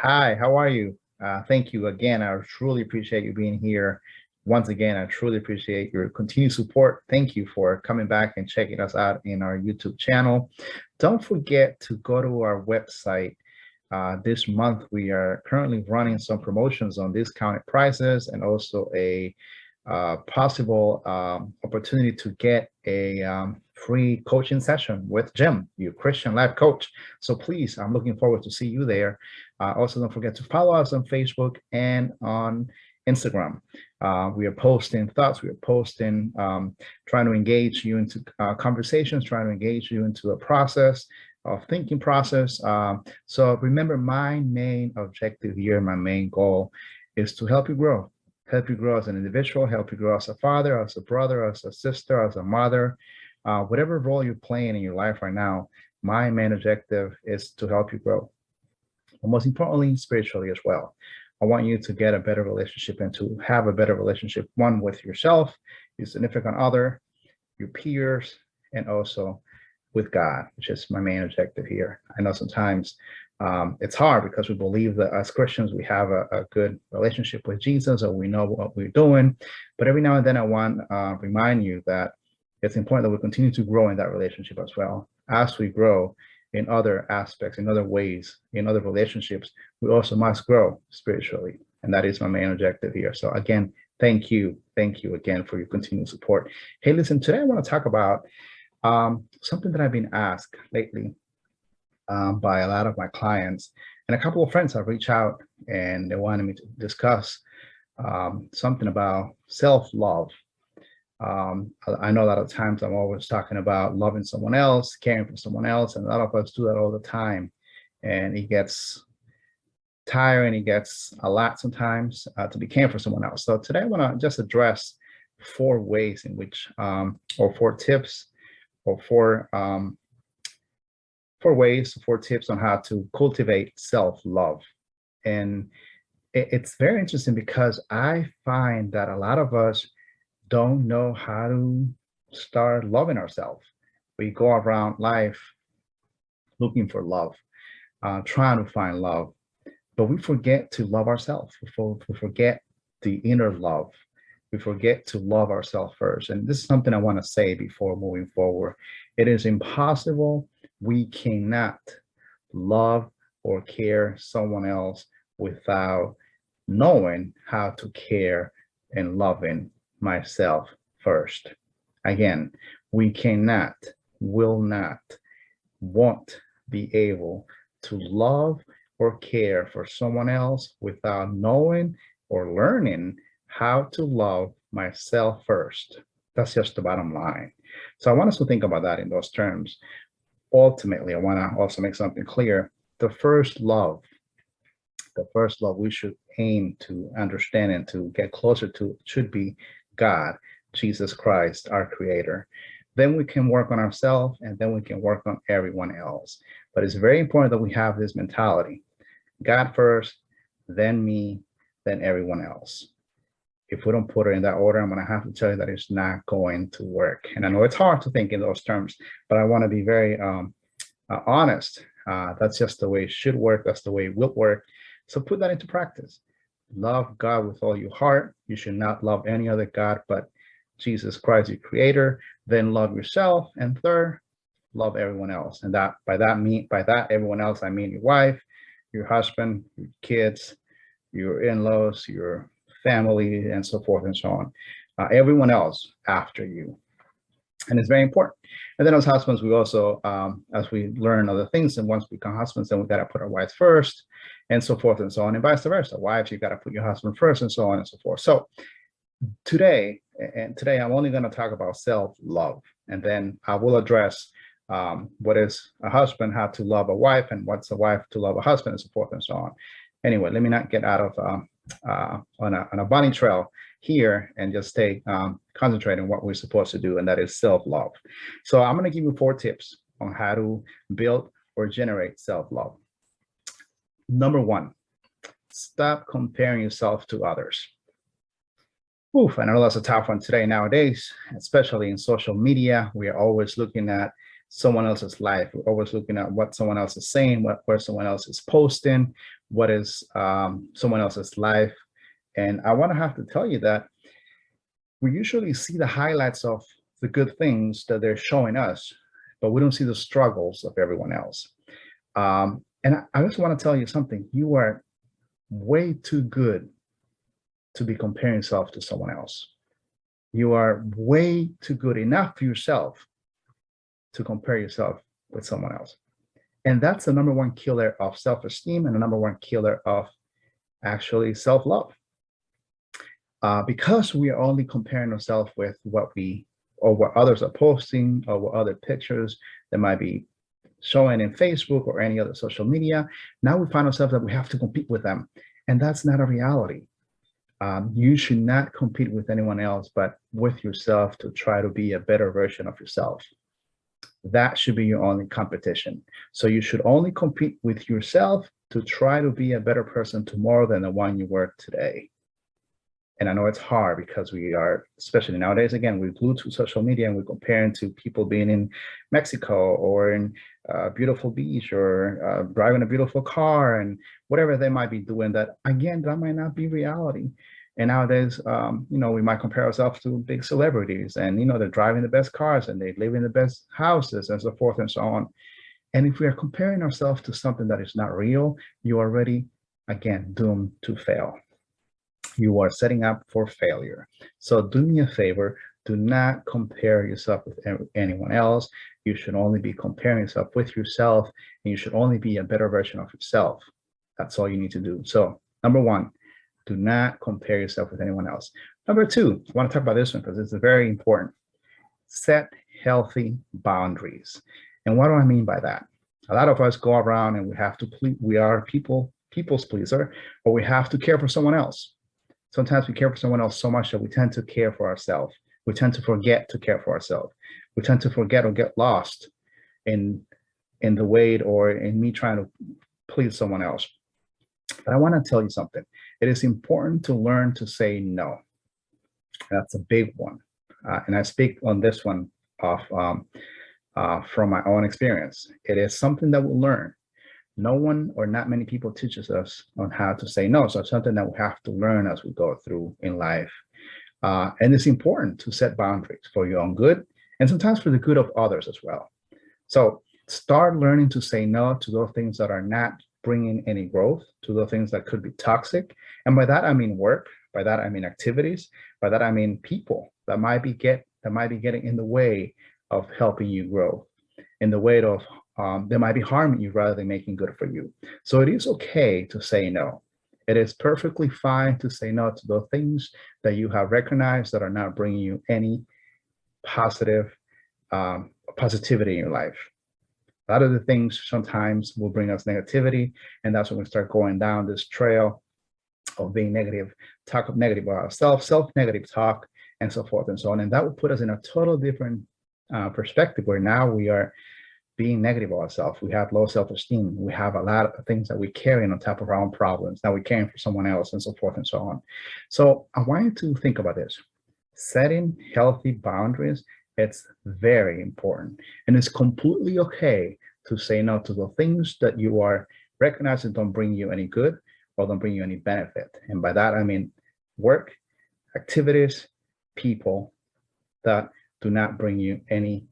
Hi, how are you? Thank you again. I truly appreciate you being here. Once again, I truly appreciate your continued support. Thank you for coming back and checking us out in our YouTube channel. Don't forget to go to our website. This month, we are currently running some promotions on discounted prices and also a possible opportunity to get a free coaching session with Jim, your Christian life coach. So please, I'm looking forward to see you there. Also, don't forget to follow us on Facebook and on Instagram. We are posting thoughts, we are posting, trying to engage you into conversations, trying to engage you into a process of thinking process. So remember, my main objective here, my main goal is to help you grow as an individual, help you grow as a father, as a brother, as a sister, as a mother, whatever role you're playing in your life right now. My main objective is to help you grow. But most importantly, spiritually as well. I want you to get a better relationship and to have a better relationship, one with yourself, your significant other, your peers, and also with God, which is my main objective here. I know sometimes it's hard because we believe that as Christians, we have a good relationship with Jesus or we know what we're doing. But every now and then I want to remind you that it's important that we continue to grow in that relationship as well. As we grow in other aspects, in other ways, in other relationships, we also must grow spiritually. And that is my main objective here. So again, thank you. Thank you again for your continued support. Hey, listen, today I want to talk about something that I've been asked lately by a lot of my clients, and a couple of friends have reached out and they wanted me to discuss something about self-love. I know a lot of times I'm always talking about loving someone else, caring for someone else, and a lot of us do that all the time. And it gets tiring, it gets a lot sometimes to be caring for someone else. So today I want to just address 4 ways in which, or 4 tips, or 4 tips on how to cultivate self-love. And it's very interesting because I find that a lot of us don't know how to start loving ourselves. We go around life looking for love, trying to find love, but we forget to love ourselves. We forget the inner love. We forget to love ourselves first. And this is something I want to say before moving forward. It is impossible. We cannot love or care someone else without knowing how to care and loving myself first. Again, we cannot, will not, won't be able to love or care for someone else without knowing or learning how to love myself first. That's just the bottom line. So I want us to think about that in those terms. Ultimately, I want to also make something clear. The first love we should aim to understand and to get closer to should be God, Jesus Christ, our creator. Then we can work on ourselves and then we can work on everyone else. But it's very important that we have this mentality. God first, then me, then everyone else. If we don't put it in that order, I'm going to have to tell you that it's not going to work. And I know it's hard to think in those terms, but I want to be very honest. That's just the way it should work. That's the way it will work. So put that into practice. Love God with all your heart. You should not love any other God but Jesus Christ, your creator. Then love yourself. And third, love everyone else. And that by that everyone else, I mean your wife, your husband, your kids, your in-laws, your family, and so forth and so on. Everyone else after you. And it's very important. And then as husbands, we also, as we learn other things, and once we become husbands, then we got to put our wives first, and so forth and so on, and vice versa. Wives, you got to put your husband first, and so on and so forth. So today I'm only going to talk about self-love, and then I will address what is a husband, how to love a wife, and what's a wife to love a husband, and so forth and so on. Anyway, let me not get out of on a bunny trail here and just stay concentrating on what we're supposed to do, and that is self-love. So I'm going to give you 4 tips on how to build or generate self-love. Number 1, stop comparing yourself to others. Oof, I know that's a tough one today nowadays, especially in social media. We are always looking at someone else's life. We're always looking at what someone else is saying, where someone else is posting. what is someone else's life. And I want to have to tell you that we usually see the highlights of the good things that they're showing us, but we don't see the struggles of everyone else. And I just want to tell you something. You are way too good to be comparing yourself to someone else. You are way too good enough for yourself to compare yourself with someone else. And that's the number one killer of self-esteem and the number one killer of actually self-love. Because we are only comparing ourselves with what we or what others are posting or what other pictures that might be showing in Facebook or any other social media. Now we find ourselves that we have to compete with them. And that's not a reality. You should not compete with anyone else, but with yourself to try to be a better version of yourself. That should be your only competition. So you should only compete with yourself to try to be a better person tomorrow than the one you were today. And I know it's hard because we are, especially nowadays, again, we're glued to social media and we're comparing to people being in Mexico or in a beautiful beach or driving a beautiful car and whatever they might be doing that, again, that might not be reality. And nowadays, we might compare ourselves to big celebrities and, they're driving the best cars and they live in the best houses and so forth and so on. And if we are comparing ourselves to something that is not real, you're already, again, doomed to fail. You are setting up for failure. So do me a favor, do not compare yourself with anyone else. You should only be comparing yourself with yourself, and you should only be a better version of yourself. That's all you need to do. So number one, do not compare yourself with anyone else. Number two, I want to talk about this one because it's very important. Set healthy boundaries. And what do I mean by that? A lot of us go around and we are people's pleaser, or we have to care for someone else. Sometimes we care for someone else so much that we tend to care for ourselves. We tend to forget to care for ourselves. We tend to forget or get lost in the weight or in me trying to please someone else. But I want to tell you something. It is important to learn to say no. That's a big one. And I speak on this one from my own experience. It is something that we'll learn. No one or not many people teaches us on how to say no. So it's something that we have to learn as we go through in life. And it's important to set boundaries for your own good and sometimes for the good of others as well. So start learning to say no to those things that are not bringing any growth, to those things that could be toxic. And by that, I mean work. By that, I mean activities. By that, I mean people that might be getting in the way of helping you grow, in the way of they might be harming you rather than making good for you. So it is okay to say no. It is perfectly fine to say no to those things that you have recognized that are not bringing you any positivity in your life. A lot of the things sometimes will bring us negativity, and that's when we start going down this trail of being negative, talk negative about ourselves, self-negative talk, and so forth and so on. And that will put us in a total different perspective where now we are being negative about ourselves. We have low self-esteem. We have a lot of things that we carry on top of our own problems. Now we're caring for someone else and so forth and so on. So I want you to think about this. Setting healthy boundaries, it's very important. And it's completely okay to say no to the things that you are recognizing don't bring you any good or don't bring you any benefit. And by that, I mean work, activities, people that do not bring you any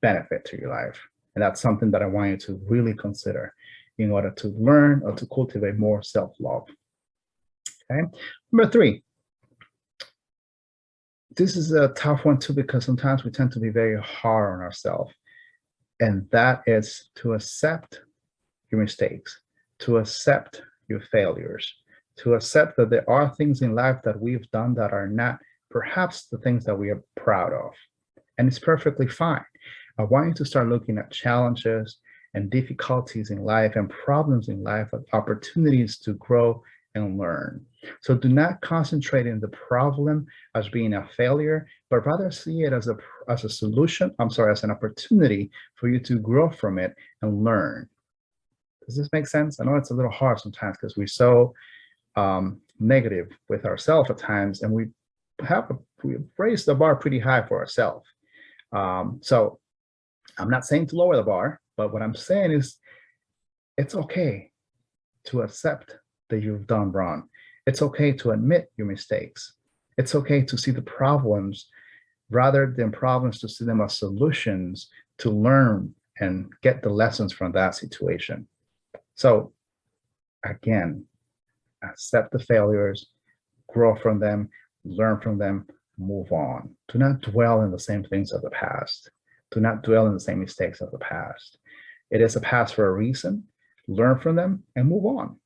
benefit to your life. And that's something that I want you to really consider in order to learn or to cultivate more self-love. Okay. Number three, this is a tough one too, because sometimes we tend to be very hard on ourselves. And that is to accept your mistakes, to accept your failures, to accept that there are things in life that we've done that are not perhaps the things that we are proud of. And it's perfectly fine. I want you to start looking at challenges and difficulties in life and problems in life as opportunities to grow and learn. So do not concentrate in the problem as being a failure, but rather see it as a solution, as an opportunity for you to grow from it and learn. Does this make sense? I know it's a little hard sometimes because we're so negative with ourselves at times, and we've raised the bar pretty high for ourselves. So I'm not saying to lower the bar, but what I'm saying is it's okay to accept that you've done wrong. It's okay to admit your mistakes. It's okay to see the problems rather than problems, to see them as solutions to learn and get the lessons from that situation. So again, accept the failures, grow from them, learn from them, move on. Do not dwell in the same things of the past. Do not dwell in the same mistakes of the past. It is a past for a reason. Learn from them and move on.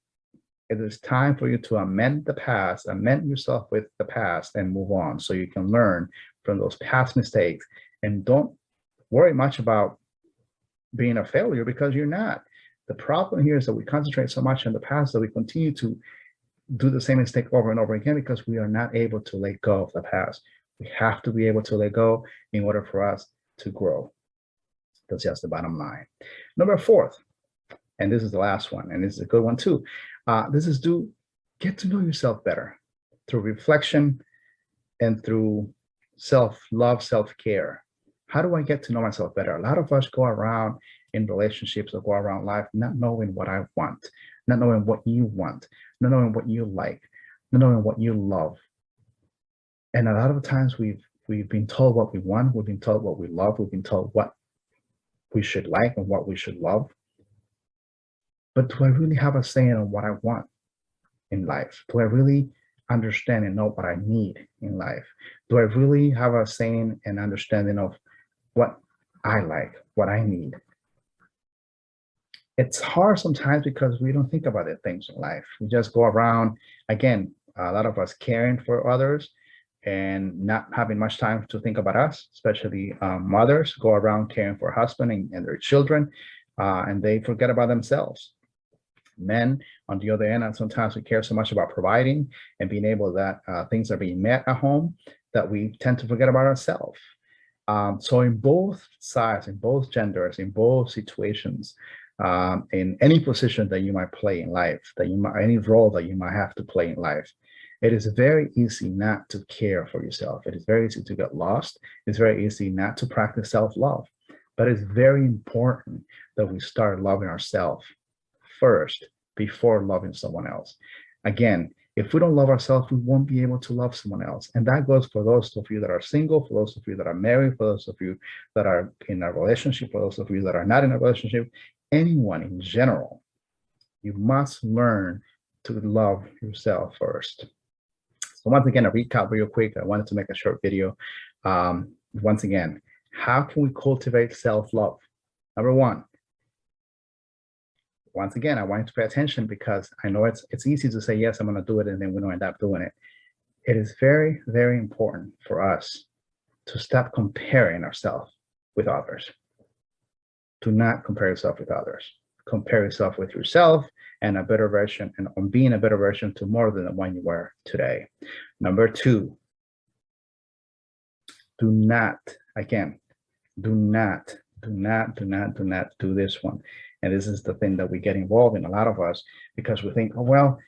It is time for you to amend the past, amend yourself with the past, and move on so you can learn from those past mistakes. And don't worry much about being a failure, because you're not. The problem here is that we concentrate so much on the past that we continue to do the same mistake over and over again because we are not able to let go of the past. We have to be able to let go in order for us to grow. That's just the bottom line. Number 4, and this is the last one, and this is a good one too. This is to get to know yourself better through reflection and through self-love, self-care. How do I get to know myself better? A lot of us go around in relationships or go around life not knowing what I want, not knowing what you want, not knowing what you like, not knowing what you love. And a lot of times we've been told what we want, we've been told what we love, we've been told what we should like and what we should love. But do I really have a say on what I want in life? Do I really understand and know what I need in life? Do I really have a saying and understanding of what I like, what I need? It's hard sometimes because we don't think about the things in life. We just go around, again, a lot of us caring for others and not having much time to think about us, especially mothers go around caring for husband and their children, and they forget about themselves. Men, on the other end, and sometimes we care so much about providing and being able that things are being met at home that we tend to forget about ourselves. So in both sides, in both genders, in both situations, in any position that you might play in life, any role that you might have to play in life, it is very easy not to care for yourself. It is very easy to get lost. It's very easy not to practice self-love. But it's very important that we start loving ourselves first before loving someone else. Again, if we don't love ourselves, we won't be able to love someone else. And that goes for those of you that are single, for those of you that are married, for those of you that are in a relationship, for those of you that are not in a relationship, anyone in general. You must learn to love yourself first. So once again, a recap real quick. I wanted to make a short video. Once again, how can we cultivate self-love? Number 1, once again, I want you to pay attention because I know it's easy to say, yes, I'm going to do it, and then we don't end up doing it. It is very, very important for us to stop comparing ourselves with others. Do not compare yourself with others. Compare yourself with yourself and a better version, and on being a better version to more than the one you were today. Number 2, do not, again, do not do this one. And this is the thing that we get involved in, a lot of us, because we think, oh, well,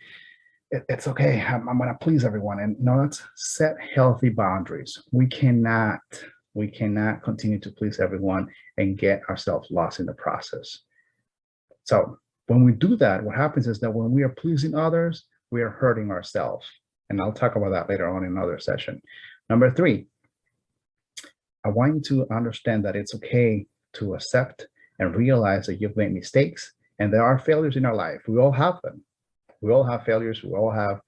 it's okay, I'm going to please everyone. And no, let's set healthy boundaries. We cannot continue to please everyone and get ourselves lost in the process. So when we do that, what happens is that when we are pleasing others, we are hurting ourselves. And I'll talk about that later on in another session. Number 3, I want you to understand that it's okay to accept and realize that you've made mistakes and there are failures in our life. We all have them. We all have failures. We all have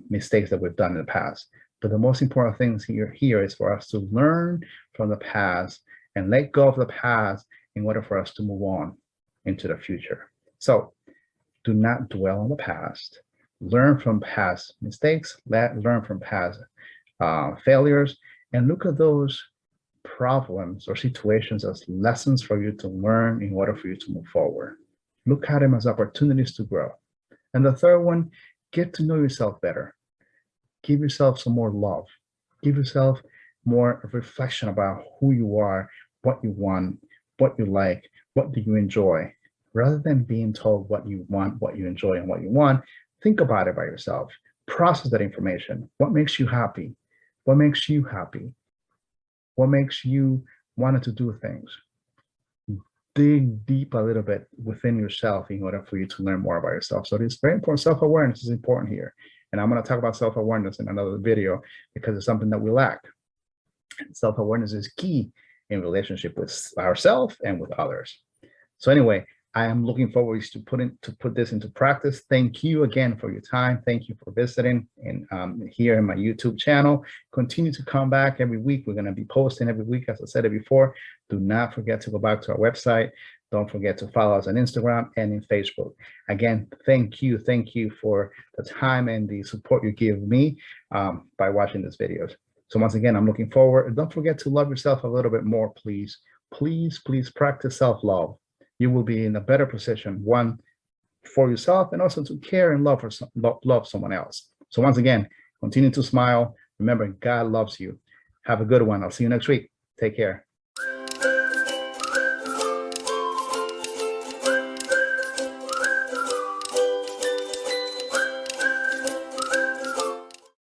mistakes that we've done in the past. But the most important thing here is for us to learn from the past and let go of the past in order for us to move on into the future. So do not dwell on the past. Learn from past mistakes. Learn from past failures, and look at those problems or situations as lessons for you to learn in order for you to move forward. Look at them as opportunities to grow. And the third one, get to know yourself better. Give yourself some more love. Give yourself more reflection about who you are, what you want, what you like, what do you enjoy. Rather than being told what you want, what you enjoy, and what you want, think about it by yourself. Process that information. What makes you happy? What makes you happy? What makes you want to do things? dig deep a little bit within yourself in order for you to learn more about yourself. So it's very important. Self-awareness is important here. And I'm going to talk about self-awareness in another video because it's something that we lack. Self-awareness is key in relationship with ourselves and with others. So anyway, I am looking forward to put this into practice. Thank you again for your time. Thank you for visiting and here in my YouTube channel. Continue to come back every week. We're going to be posting every week, as I said it before. Do not forget to go back to our website. Don't forget to follow us on Instagram and in Facebook. Again, thank you for the time and the support you give me by watching these videos. So once again, I'm looking forward. Don't forget to love yourself a little bit more, please. Please practice self-love. You will be in a better position, one, for yourself, and also to care and love someone else. So once again, continue to smile. Remember, God loves you. Have a good one. I'll see you next week. Take care.